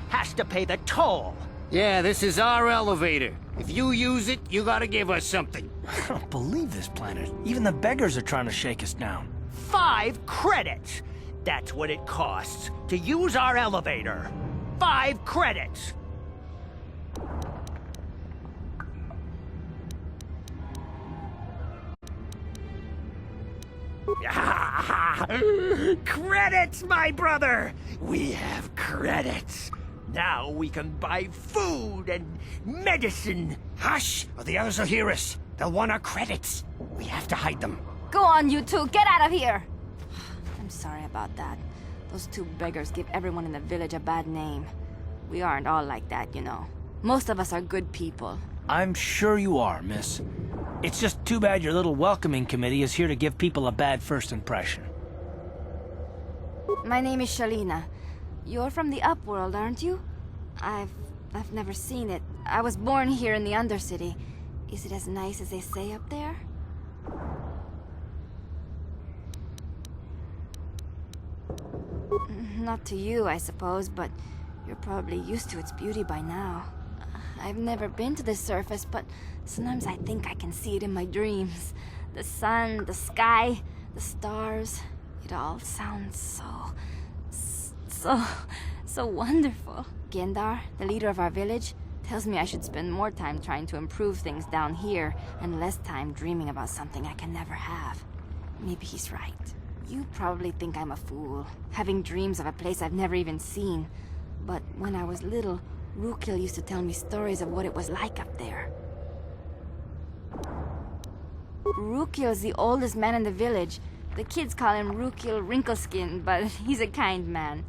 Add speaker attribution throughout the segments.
Speaker 1: has to pay the toll.
Speaker 2: Yeah, this is our elevator. If you use it, you gotta give us something.
Speaker 3: I don't believe this planet. Even the beggars are trying to shake us down.
Speaker 1: 5 credits. That's what it costs to use our elevator. 5 credits. Credits, my brother! We have credits. Now we can buy food and medicine.
Speaker 2: Hush, or the others will hear us. They'll want our credits. We have to hide them.
Speaker 4: Go on, you two, get out of here! I'm sorry about that. Those 2 beggars give everyone in the village a bad name. We aren't all like that, you know. Most of us are good people.
Speaker 3: I'm sure you are, miss. It's just too bad your little welcoming committee is here to give people a bad first impression.
Speaker 4: My name is Shalina. You're from the Upworld, aren't you? I've never seen it. I was born here in the Undercity. Is it as nice as they say up there? Not to you, I suppose, but you're probably used to its beauty by now. I've never been to the surface, but sometimes I think I can see it in my dreams. The sun, the sky, the stars. It all sounds so wonderful. Gendar, the leader of our village, tells me I should spend more time trying to improve things down here and less time dreaming about something I can never have. Maybe he's right. You probably think I'm a fool, having dreams of a place I've never even seen. But when I was little, Rukil used to tell me stories of what it was like up there. Rukil's the oldest man in the village. The kids call him Rukil Wrinkleskin, but he's a kind man.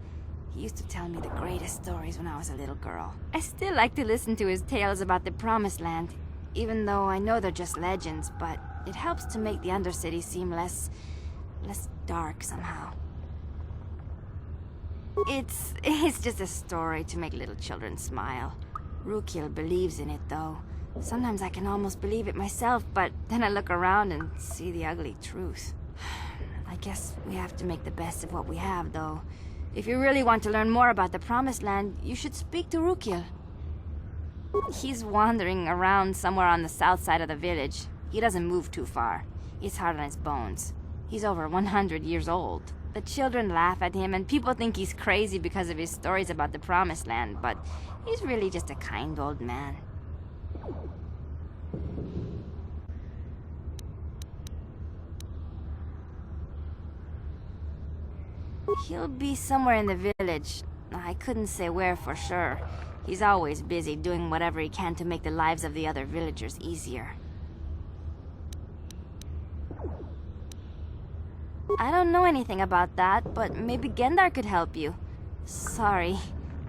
Speaker 4: He used to tell me the greatest stories when I was a little girl. I still like to listen to his tales about the Promised Land, even though I know they're just legends, but it helps to make the Undercity seem less dark somehow. It's just a story to make little children smile. Rukil believes in it, though. Sometimes I can almost believe it myself, but then I look around and see the ugly truth. I guess we have to make the best of what we have, though. If you really want to learn more about the Promised Land, you should speak to Rukil. He's wandering around somewhere on the south side of the village. He doesn't move too far. He's hard on his bones. He's over 100 years old. The children laugh at him, and people think he's crazy because of his stories about the Promised Land, but he's really just a kind old man. He'll be somewhere in the village. I couldn't say where for sure. He's always busy doing whatever he can to make the lives of the other villagers easier. I don't know anything about that, but maybe Gendar could help you. Sorry.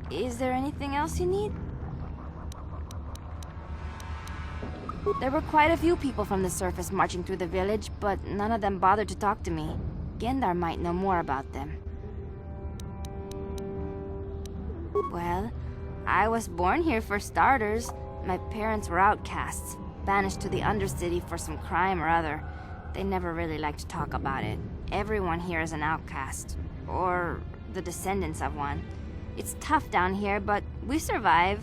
Speaker 4: Is there anything else you need? There were quite a few people from the surface marching through the village, but none of them bothered to talk to me. Gendar might know more about them. Well, I was born here for starters. My parents were outcasts, banished to the Undercity for some crime or other. They never really liked to talk about it. Everyone here is an outcast, or the descendants of one. It's tough down here, but we survive.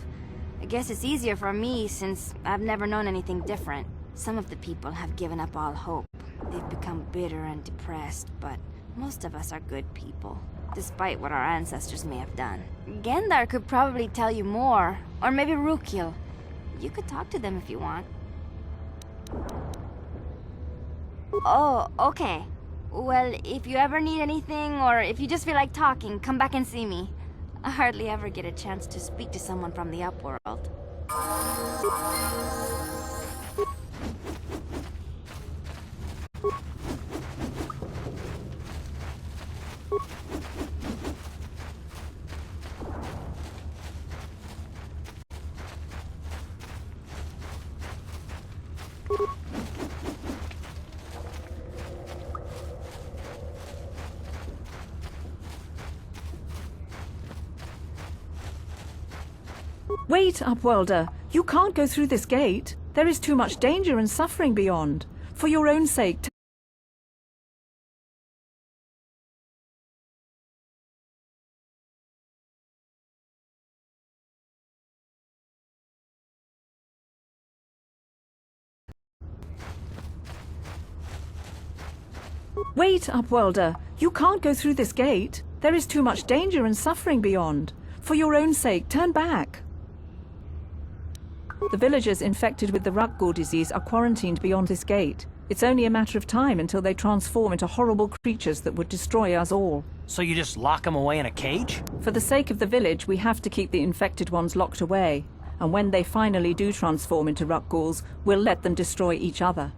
Speaker 4: I guess it's easier for me since I've never known anything different. Some of the people have given up all hope. They've become bitter and depressed, but most of us are good people, despite what our ancestors may have done. Gendar could probably tell you more, or maybe Rukil. You could talk to them if you want. Oh, okay. Well, if you ever need anything, or if you just feel like talking, come back and see me. I hardly ever get a chance to speak to someone from the Upworld.
Speaker 5: Wait, Upworlder. You can't go through this gate. There is too much danger and suffering beyond. For your own sake, Wait, Upwelder. You can't go through this gate. There is too much danger and suffering beyond. For your own sake, turn back. The villagers infected with the Rakghoul disease are quarantined beyond this gate. It's only a matter of time until they transform into horrible creatures that would destroy us all.
Speaker 3: So you just lock them away in a cage?
Speaker 5: For the sake of the village, we have to keep the infected ones locked away. And when they finally do transform into Rakghouls, we'll let them destroy each other.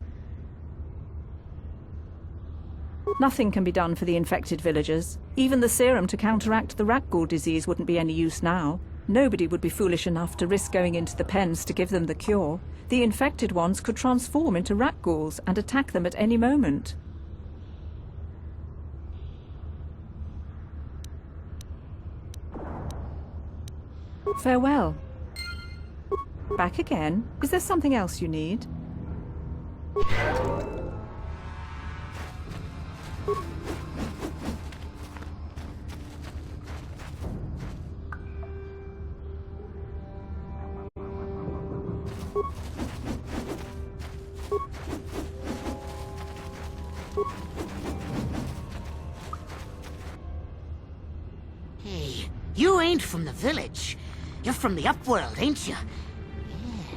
Speaker 5: Nothing can be done for the infected villagers. Even the serum to counteract the Rakghoul disease wouldn't be any use now. Nobody would be foolish enough to risk going into the pens to give them the cure. The infected ones could transform into Rakghouls and attack them at any moment. Farewell. Back again? Is there something else you need?
Speaker 6: Hey, you ain't from the village. You're from the Upworld, ain't you?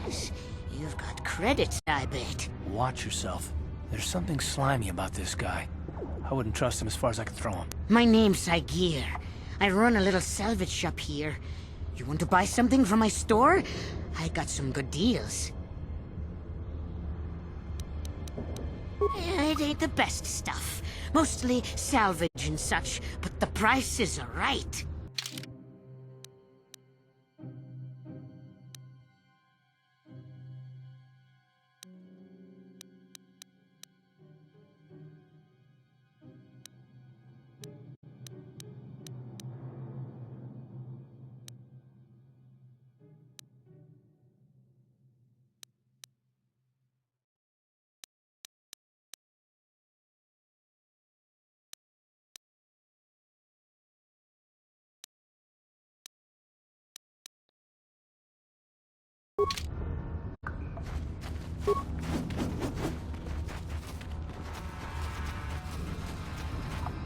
Speaker 6: Yes, you've got credits, I bet.
Speaker 3: Watch yourself. There's something slimy about this guy. I wouldn't trust him as far as I could throw him.
Speaker 6: My name's Saigir. I run a little salvage shop here. You want to buy something from my store? I got some good deals. Yeah, it ain't the best stuff. Mostly salvage and such, but the prices are right.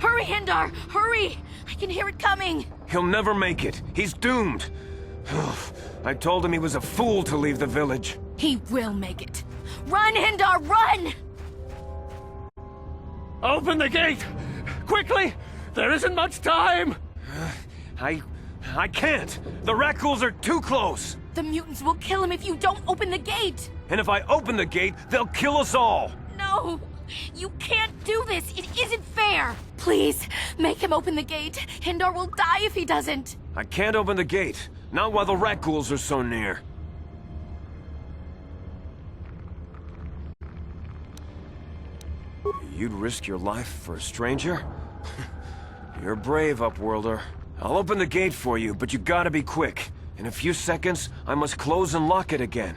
Speaker 4: Hurry, Hindar! Hurry! I can hear it coming!
Speaker 7: He'll never make it. He's doomed. I told him he was a fool to leave the village.
Speaker 4: He will make it. Run, Hindar, run!
Speaker 1: Open the gate! Quickly! There isn't much time!
Speaker 7: I can't. The Rakghouls are too close.
Speaker 4: The mutants will kill him if you don't open the gate!
Speaker 7: And if I open the gate, they'll kill us all.
Speaker 4: No! You can't do this! It isn't fair! Please, make him open the gate. Hindar will die if he doesn't.
Speaker 7: I can't open the gate. Not while the Rakghouls are so near. You'd risk your life for a stranger? You're brave, Upworlder. I'll open the gate for you, but you gotta be quick. In a few seconds, I must close and lock it again.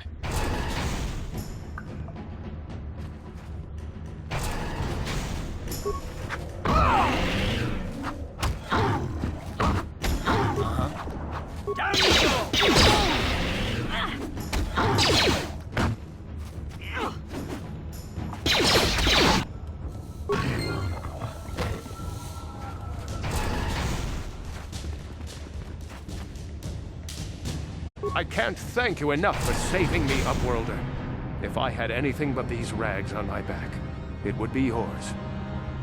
Speaker 8: I can't thank you enough for saving me, Upworlder. If I had anything but these rags on my back, it would be yours.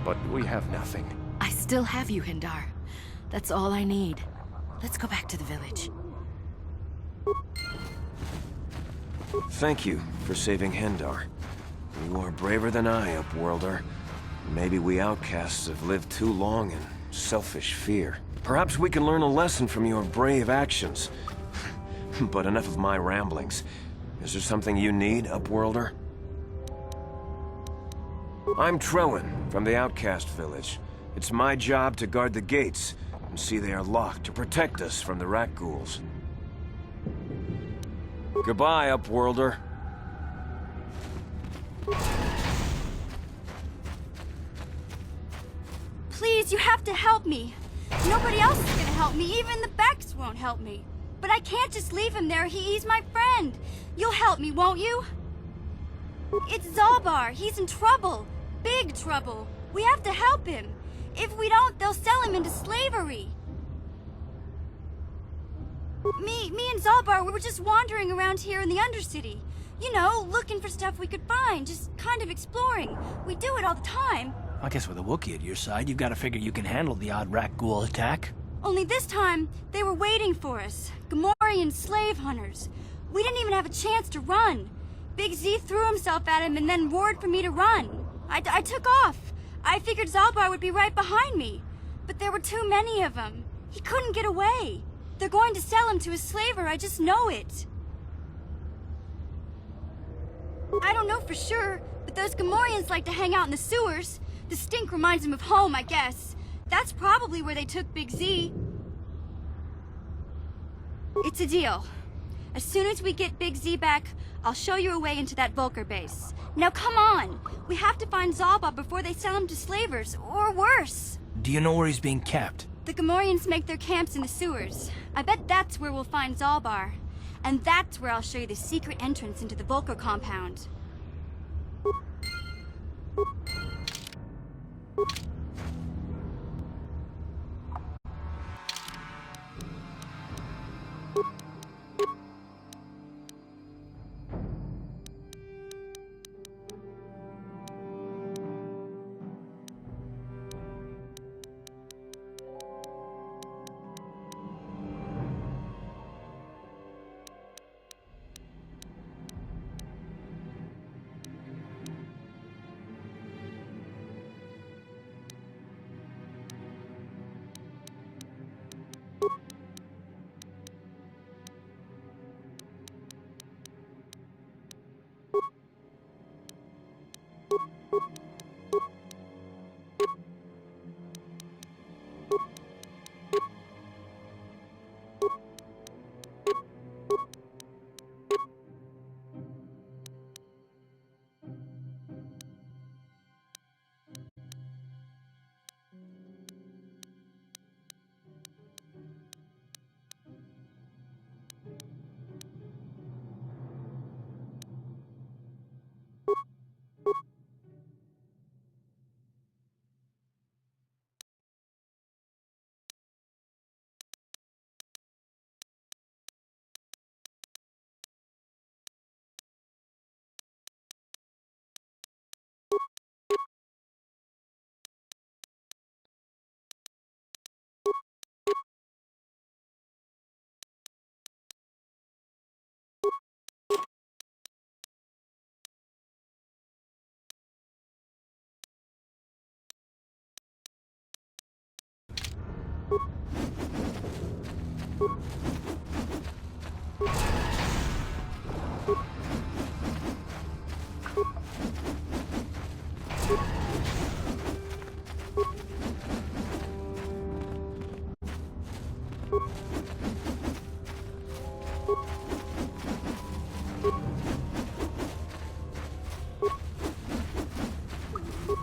Speaker 8: But we have nothing.
Speaker 4: I still have you, Hindar. That's all I need. Let's go back to the village.
Speaker 7: Thank you for saving Hindar. You are braver than I, Upworlder. Maybe we outcasts have lived too long in selfish fear. Perhaps we can learn a lesson from your brave actions. But enough of my ramblings. Is there something you need, Upworlder? I'm Trellin, from the Outcast Village. It's my job to guard the gates, and see they are locked to protect us from the Rakghouls. Goodbye, Upworlder.
Speaker 9: Please, you have to help me. Nobody else is gonna help me. Even the Becks won't help me. But I can't just leave him there. He's my friend. You'll help me, won't you? It's Zalbar. He's in trouble. Big trouble. We have to help him. If we don't, they'll sell him into slavery. Me and Zalbar, we were just wandering around here in the Undercity. You know, looking for stuff we could find, just kind of exploring. We do it all the time.
Speaker 3: I guess with a Wookiee at your side, you've got to figure you can handle the odd Rakghoul attack.
Speaker 9: Only this time, they were waiting for us. Gamorrean slave hunters. We didn't even have a chance to run. Big Z threw himself at him and then roared for me to run. I took off. I figured Zalbar would be right behind me. But there were too many of them. He couldn't get away. They're going to sell him to a slaver, I just know it. I don't know for sure, but those Gamorreans like to hang out in the sewers. The stink reminds them of home, I guess. That's probably where they took Big Z. It's a deal. As soon as we get Big Z back, I'll show you a way into that Vulkar base. Now come on! We have to find Zalbar before they sell him to slavers, or worse.
Speaker 3: Do you know where he's being kept?
Speaker 9: The Gamorreans make their camps in the sewers. I bet that's where we'll find Zalbar. And that's where I'll show you the secret entrance into the Vulkar compound.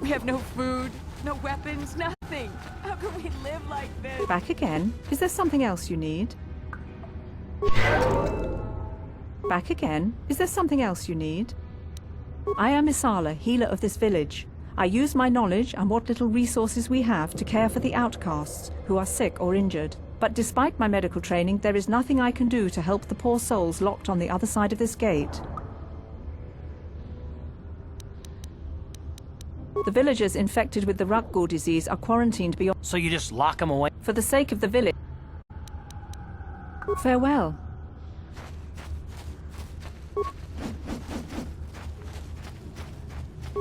Speaker 10: We have no food, no weapons, nothing. How can we live like this?
Speaker 5: Back again? Is there something else you need? Back again? Is there something else you need? I am Isala, healer of this village. I use my knowledge and what little resources we have to care for the outcasts who are sick or injured. But despite my medical training, there is nothing I can do to help the poor souls locked on the other side of this gate. The villagers infected with the Rakghoul disease are quarantined beyond...
Speaker 3: So you just lock them away?
Speaker 5: For the sake of the village. Farewell.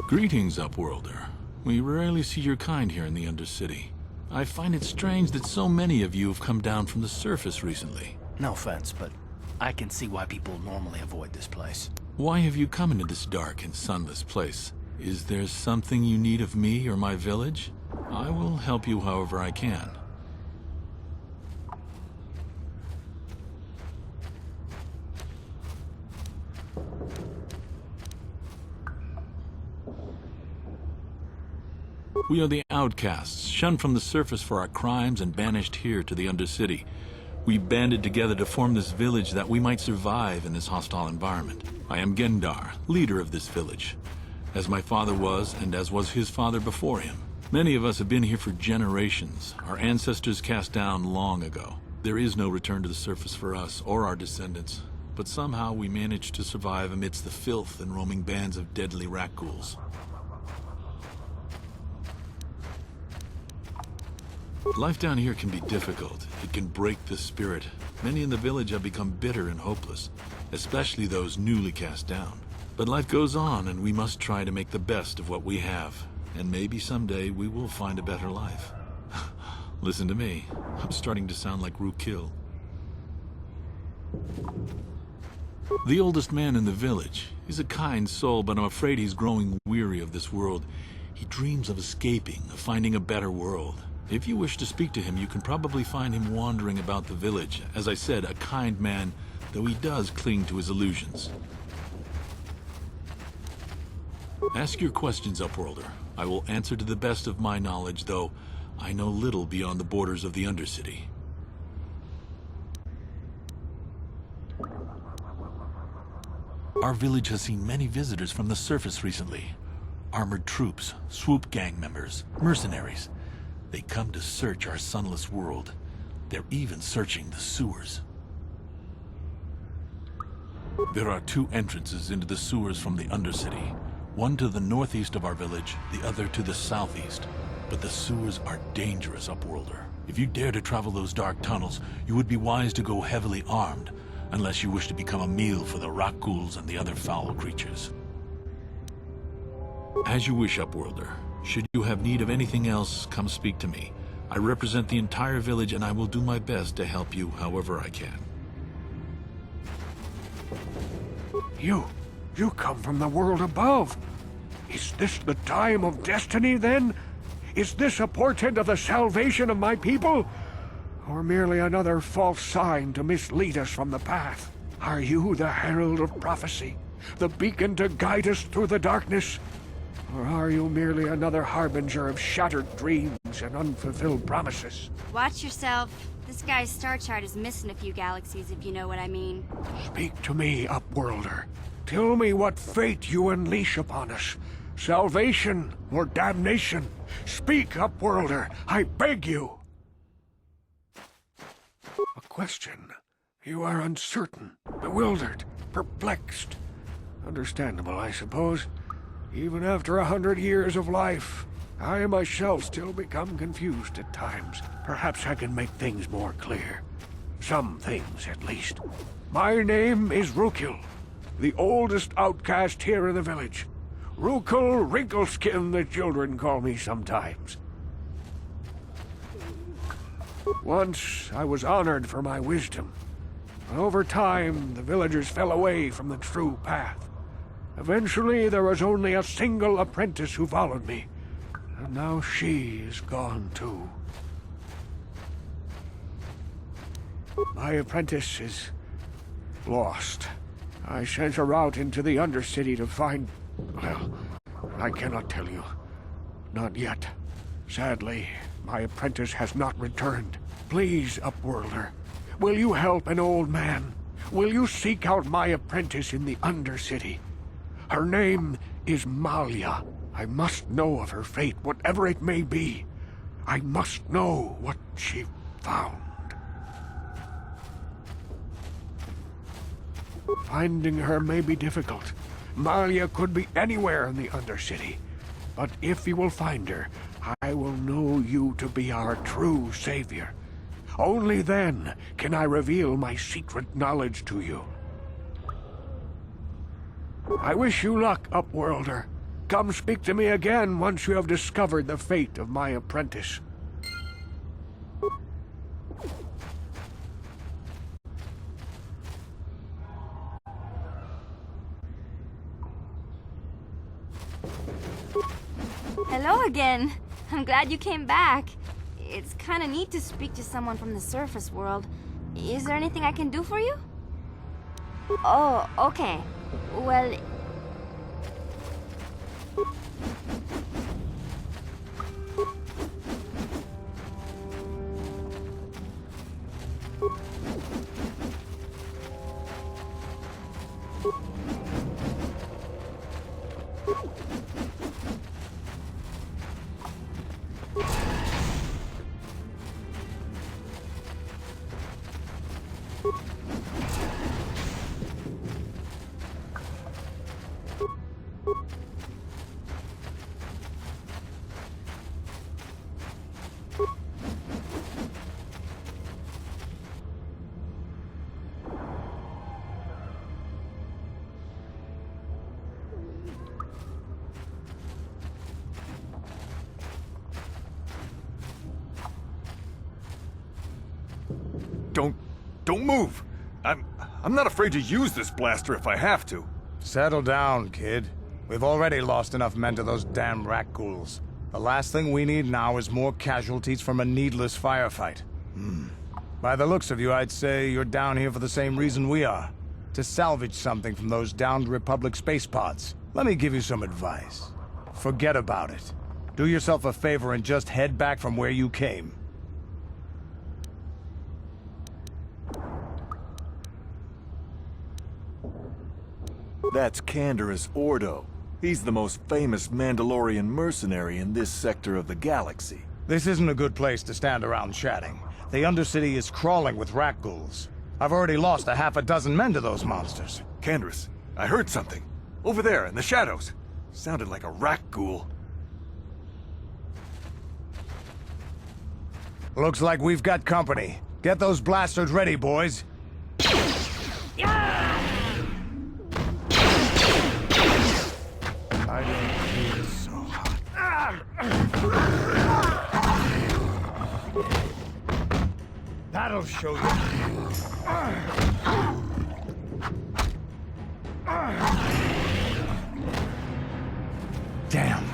Speaker 11: Greetings, Upworlder. We rarely see your kind here in the Undercity. I find it strange that so many of you have come down from the surface recently.
Speaker 3: No offense, but I can see why people normally avoid this place.
Speaker 11: Why have you come into this dark and sunless place? Is there something you need of me or my village? I will help you however I can. We are the outcasts, shunned from the surface for our crimes and banished here to the Undercity. We banded together to form this village that we might survive in this hostile environment. I am Gendar, leader of this village. As my father was, and as was his father before him. Many of us have been here for generations. Our ancestors cast down long ago. There is no return to the surface for us or our descendants, but somehow we managed to survive amidst the filth and roaming bands of deadly Rakghouls. Life down here can be difficult. It can break the spirit. Many in the village have become bitter and hopeless, especially those newly cast down. But life goes on, and we must try to make the best of what we have. And maybe someday we will find a better life. Listen to me. I'm starting to sound like Rukil. The oldest man in the village. He's a kind soul, but I'm afraid he's growing weary of this world. He dreams of escaping, of finding a better world. If you wish to speak to him, you can probably find him wandering about the village. As I said, a kind man, though he does cling to his illusions. Ask your questions, Upworlder. I will answer to the best of my knowledge, though I know little beyond the borders of the Undercity. Our village has seen many visitors from the surface recently. Armored troops, swoop gang members, mercenaries. They come to search our sunless world. They're even searching the sewers. There are two entrances into the sewers from the Undercity. One to the northeast of our village, the other to the southeast. But the sewers are dangerous, Upworlder. If you dare to travel those dark tunnels, you would be wise to go heavily armed, unless you wish to become a meal for the Rakghouls and the other foul creatures. As you wish, Upworlder. Should you have need of anything else, come speak to me. I represent the entire village, and I will do my best to help you however I can.
Speaker 2: You come from the world above. Is this the time of destiny, then? Is this a portent of the salvation of my people? Or merely another false sign to mislead us from the path? Are you the herald of prophecy? The beacon to guide us through the darkness? Or are you merely another harbinger of shattered dreams and unfulfilled promises?
Speaker 9: Watch yourself. This guy's star chart is missing a few galaxies, if you know what I mean.
Speaker 2: Speak to me, Upworlder. Tell me what fate you unleash upon us. Salvation or damnation? Speak, Upworlder, I beg you. A question. You are uncertain, bewildered, perplexed. Understandable, I suppose. Even after 100 years of life, I myself still become confused at times. Perhaps I can make things more clear. Some things, at least. My name is Rukil, the oldest outcast here in the village. Rukil Wrinkleskin, the children call me sometimes. Once, I was honored for my wisdom. But over time, the villagers fell away from the true path. Eventually, there was only a single apprentice who followed me. And now she is gone too. My apprentice is lost. I sent her out into the Undercity to find... well, I cannot tell you. Not yet. Sadly, my apprentice has not returned. Please, Upworlder, will you help an old man? Will you seek out my apprentice in the Undercity? Her name is Malia. I must know of her fate, whatever it may be. I must know what she found. Finding her may be difficult. Malia could be anywhere in the Undercity. But if you will find her, I will know you to be our true savior. Only then can I reveal my secret knowledge to you. I wish you luck, Upworlder. Come speak to me again once you have discovered the fate of my apprentice.
Speaker 4: Hello again. I'm glad you came back. It's kind of neat to speak to someone from the surface world. Is there anything I can do for you? Oh, okay. Well...
Speaker 12: Don't move. I'm not afraid to use this blaster if I have to.
Speaker 13: Settle down, kid. We've already lost enough men to those damn rat ghouls. The last thing we need now is more casualties from a needless firefight. By the looks of you, I'd say you're down here for the same reason we are. To salvage something from those downed Republic space pods. Let me give you some advice. Forget about it. Do yourself a favor and just head back from where you came.
Speaker 12: That's Canderous Ordo. He's the most famous Mandalorian mercenary in this sector of the galaxy.
Speaker 13: This isn't a good place to stand around chatting. The Undercity is crawling with rat ghouls. I've already lost a half a dozen men to those monsters.
Speaker 12: Canderous, I heard something. Over there, in the shadows. Sounded like a rat ghoul.
Speaker 13: Looks like we've got company. Get those blasters ready, boys. I don't feel so hot. That'll show you. Damn.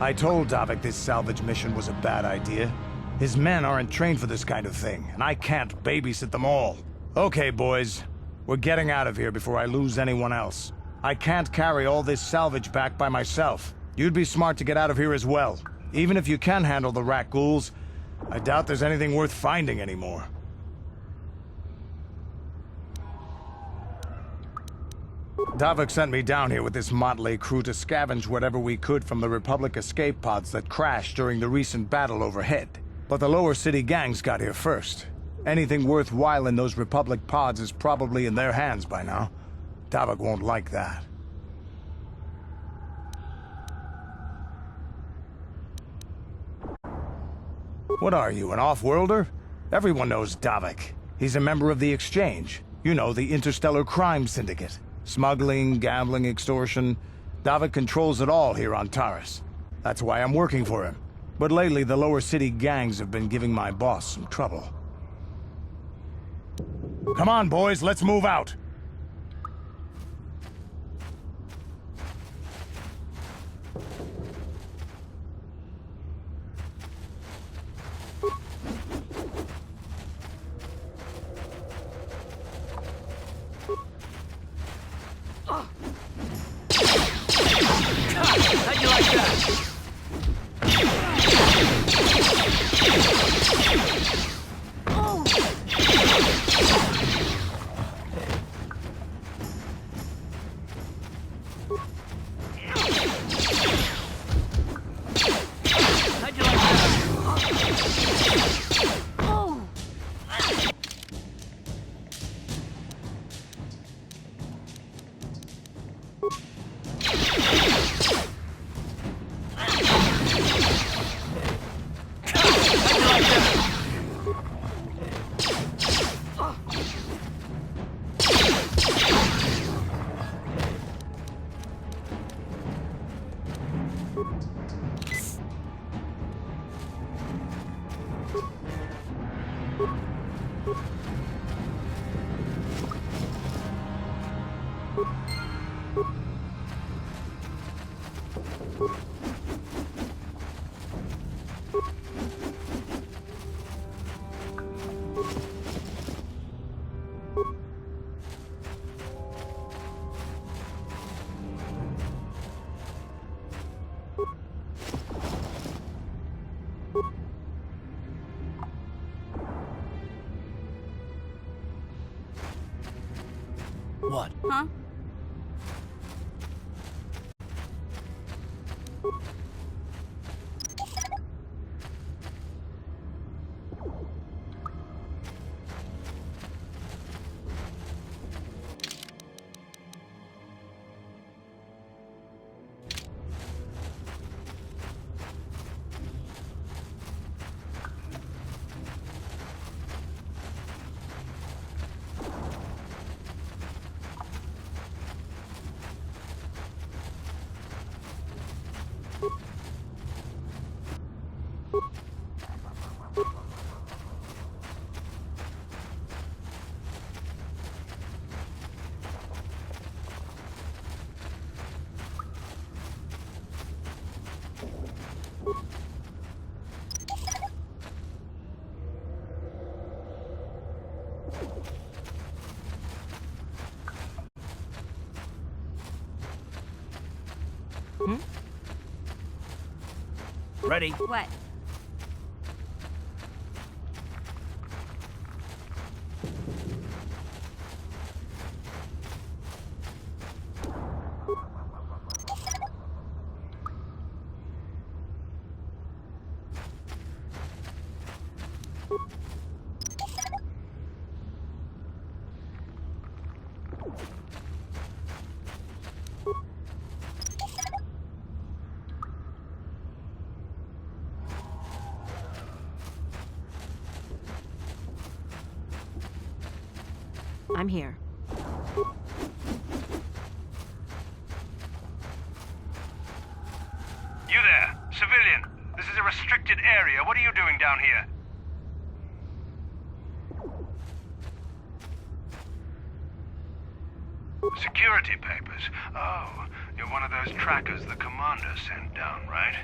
Speaker 13: I told Davik this salvage mission was a bad idea. His men aren't trained for this kind of thing, and I can't babysit them all. Okay, boys. We're getting out of here before I lose anyone else. I can't carry all this salvage back by myself. You'd be smart to get out of here as well. Even if you can handle the rat ghouls, I doubt there's anything worth finding anymore. Davik sent me down here with this motley crew to scavenge whatever we could from the Republic escape pods that crashed during the recent battle overhead. But the lower city gangs got here first. Anything worthwhile in those Republic pods is probably in their hands by now. Davik won't like that. What are you, an off-worlder? Everyone knows Davik. He's a member of the Exchange. You know, the Interstellar Crime Syndicate. Smuggling, gambling, extortion. Davik controls it all here on Taris. That's why I'm working for him. But lately, the lower city gangs have been giving my boss some trouble. Come on, boys, let's move out!
Speaker 3: How'd you like that? What?
Speaker 9: Huh?
Speaker 3: Ready?
Speaker 9: What?
Speaker 10: I'm here.
Speaker 14: You there, civilian. This is a restricted area. What are you doing down here? Security papers. Oh, you're one of those trackers the commander sent down, right?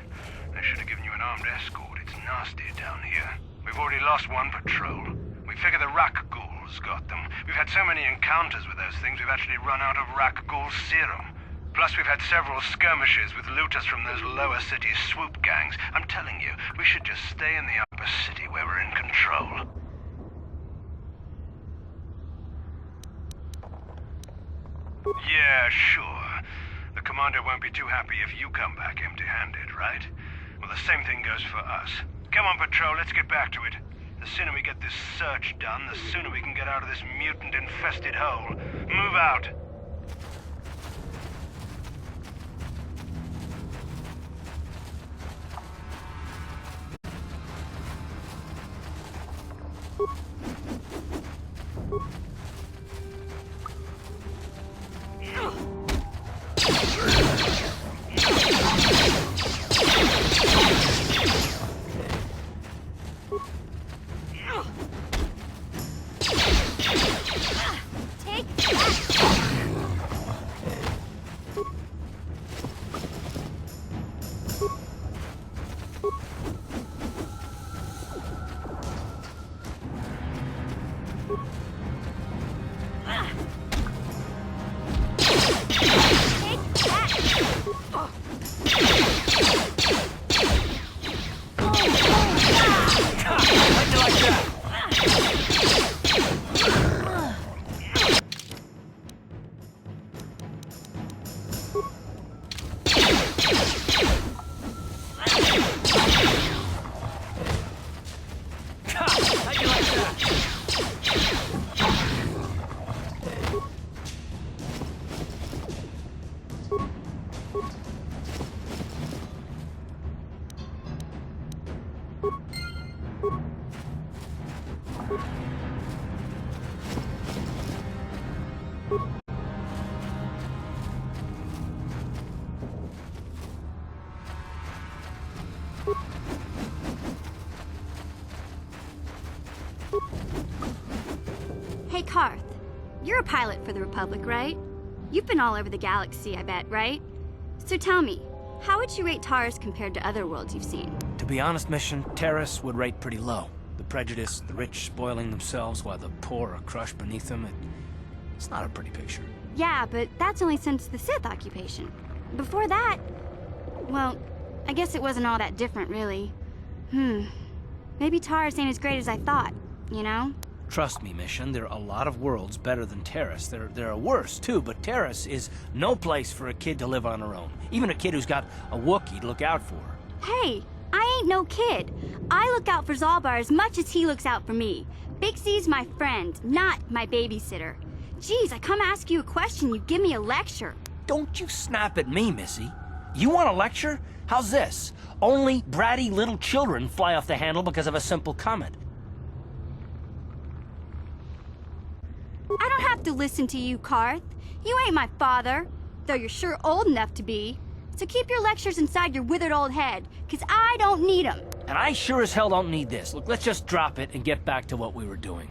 Speaker 14: They should have given you an armed escort. It's nasty down here. We've already lost one patrol. We figure the Rakghouls got them. We've had so many encounters with those things, we've actually run out of Rakghoul serum. Plus, we've had several skirmishes with looters from those lower city swoop gangs. I'm telling you, we should just stay in the upper city where we're in control. Yeah, sure. The commander won't be too happy if you come back empty-handed, right? Well, the same thing goes for us. Come on, Patrol, let's get back to it. The sooner we get this search done, the sooner we can get out of this mutant-infested hole. Move out.
Speaker 9: Hey, Carth. You're a pilot for the Republic, right? You've been all over the galaxy, I bet, right? So tell me, how would you rate Taurus compared to other worlds you've seen?
Speaker 3: To be honest, Mission, Terrace would rate pretty low. The prejudice, the rich spoiling themselves while the poor are crushed beneath them, it's not a pretty picture.
Speaker 9: Yeah, but that's only since the Sith occupation. Before that, well, I guess it wasn't all that different, really. Maybe Taurus ain't as great as I thought, you know?
Speaker 3: Trust me, Mission, there are a lot of worlds better than Terrace. There are worse, too, but Terrace is no place for a kid to live on her own. Even a kid who's got a Wookiee to look out for her.
Speaker 9: Hey, I ain't no kid. I look out for Zalbar as much as he looks out for me. Big Z's my friend, not my babysitter. Geez, I come ask you a question, you give me a lecture.
Speaker 3: Don't you snap at me, Missy. You want a lecture? How's this? Only bratty little children fly off the handle because of a simple comment.
Speaker 9: I don't have to listen to you, Carth. You ain't my father, though you're sure old enough to be. So keep your lectures inside your withered old head, 'cause I don't need 'em.
Speaker 3: And I sure as hell don't need this. Look, let's just drop it and get back to what we were doing.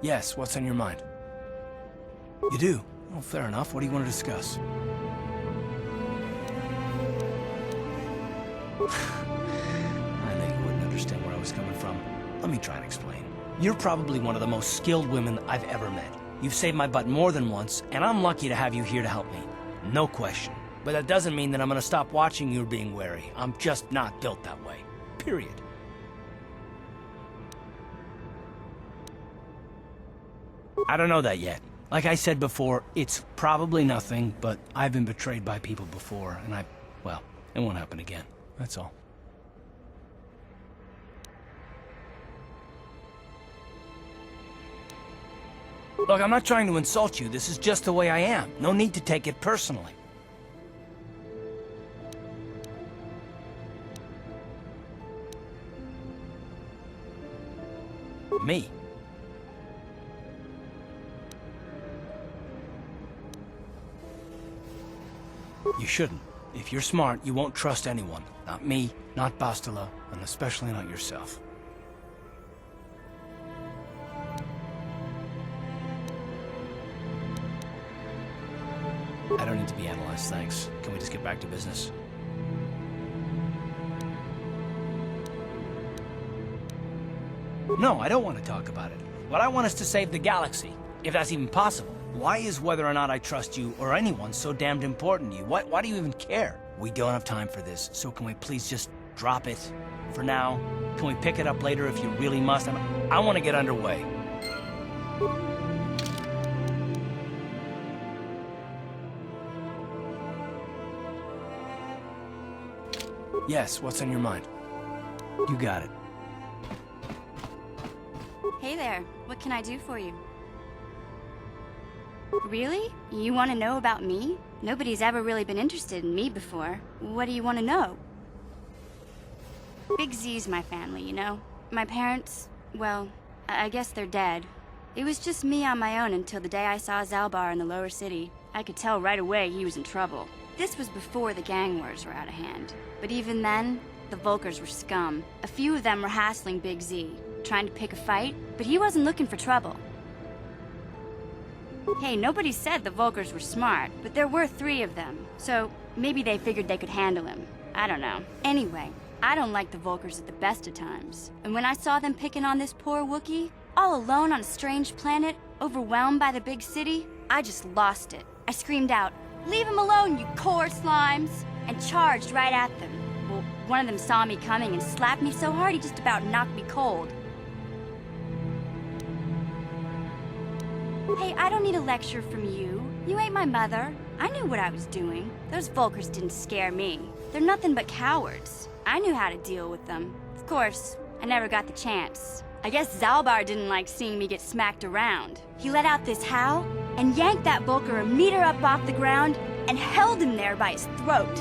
Speaker 3: Yes, what's on your mind? You do? Oh, fair enough. What do you want to discuss? I knew you wouldn't understand where I was coming from. Let me try and explain. You're probably one of the most skilled women I've ever met. You've saved my butt more than once, and I'm lucky to have you here to help me. No question. But that doesn't mean that I'm gonna stop watching you being wary. I'm just not built that way. Period. I don't know that yet. Like I said before, it's probably nothing, but I've been betrayed by people before, and well, it won't happen again. That's all. Look, I'm not trying to insult you. This is just the way I am. No need to take it personally. Me. You shouldn't. If you're smart, you won't trust anyone. Not me, not Bastila, and especially not yourself. I don't need to be analyzed, thanks. Can we just get back to business? No, I don't want to talk about it. What I want is to save the galaxy, if that's even possible. Why is whether or not I trust you or anyone so damned important to you? Why do you even care? We don't have time for this, so can we please just drop it for now? Can we pick it up later if you really must? I want to get underway. Yes, what's on your mind? You got it.
Speaker 9: Hey there, what can I do for you? Really? You want to know about me? Nobody's ever really been interested in me before. What do you want to know? Big Z's my family, you know? My parents, well, I guess they're dead. It was just me on my own until the day I saw Zalbar in the lower city. I could tell right away he was in trouble. This was before the gang wars were out of hand. But even then, the Vulkars were scum. A few of them were hassling Big Z, trying to pick a fight, but he wasn't looking for trouble. Hey, nobody said the Vulkars were smart, but there were 3 of them, so maybe they figured they could handle him. I don't know. Anyway, I don't like the Vulkars at the best of times. And when I saw them picking on this poor Wookiee, all alone on a strange planet, overwhelmed by the big city, I just lost it. I screamed out, "Leave him alone, you core slimes!" and charged right at them. Well, one of them saw me coming and slapped me so hard he just about knocked me cold. Hey, I don't need a lecture from you. You ain't my mother. I knew what I was doing. Those Vulkars didn't scare me. They're nothing but cowards. I knew how to deal with them. Of course, I never got the chance. I guess Zalbar didn't like seeing me get smacked around. He let out this howl and yanked that Vulkar a meter up off the ground and held him there by his throat.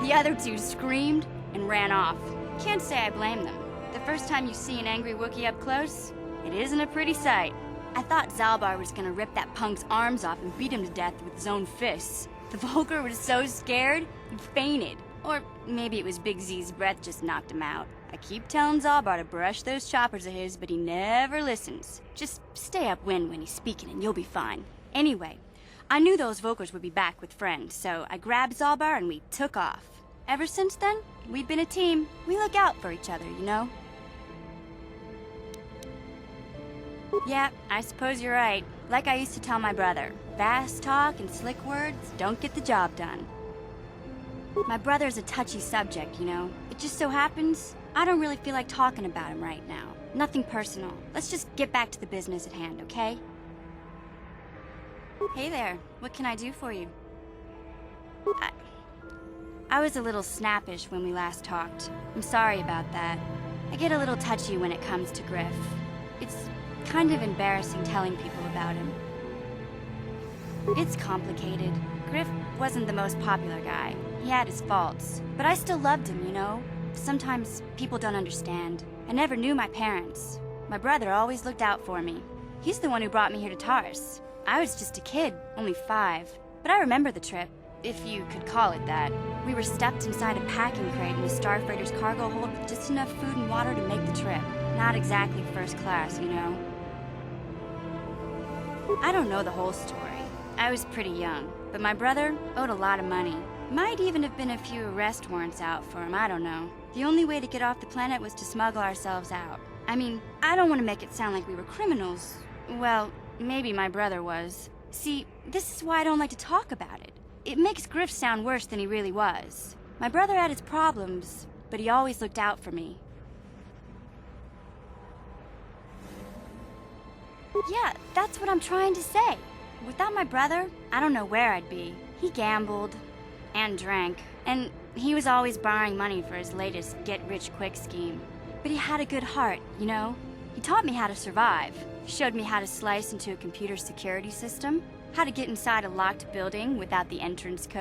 Speaker 9: The other two screamed and ran off. Can't say I blame them. The first time you see an angry Wookiee up close, it isn't a pretty sight. I thought Zalbar was gonna rip that punk's arms off and beat him to death with his own fists. The Vulgar was so scared, he fainted. Or maybe it was Big Z's breath just knocked him out. I keep telling Zalbar to brush those choppers of his, but he never listens. Just stay upwind when he's speaking and you'll be fine. Anyway, I knew those Vokers would be back with friends, so I grabbed Zalbar and we took off. Ever since then, we've been a team. We look out for each other, you know? Yeah, I suppose you're right. Like I used to tell my brother, fast talk and slick words don't get the job done. My brother's a touchy subject, you know? It just so happens, I don't really feel like talking about him right now. Nothing personal. Let's just get back to the business at hand, okay? Hey there, what can I do for you? I was a little snappish when we last talked. I'm sorry about that. I get a little touchy when it comes to Griff. It's kind of embarrassing telling people about him. It's complicated. Griff wasn't the most popular guy. He had his faults. But I still loved him, you know? Sometimes people don't understand. I never knew my parents. My brother always looked out for me. He's the one who brought me here to Taris. I was just a kid, only 5. But I remember the trip, if you could call it that. We were stuffed inside a packing crate in the Starfreighter's cargo hold with just enough food and water to make the trip. Not exactly first class, you know? I don't know the whole story. I was pretty young, but my brother owed a lot of money. Might even have been a few arrest warrants out for him, I don't know. The only way to get off the planet was to smuggle ourselves out. I mean, I don't want to make it sound like we were criminals. Well, maybe my brother was. See, this is why I don't like to talk about it. It makes Griff sound worse than he really was. My brother had his problems, but he always looked out for me. Yeah, that's what I'm trying to say. Without my brother, I don't know where I'd be. He gambled and drank, and he was always borrowing money for his latest get-rich-quick scheme. But he had a good heart, you know? He taught me how to survive. He showed me how to slice into a computer security system, how to get inside a locked building without the entrance code.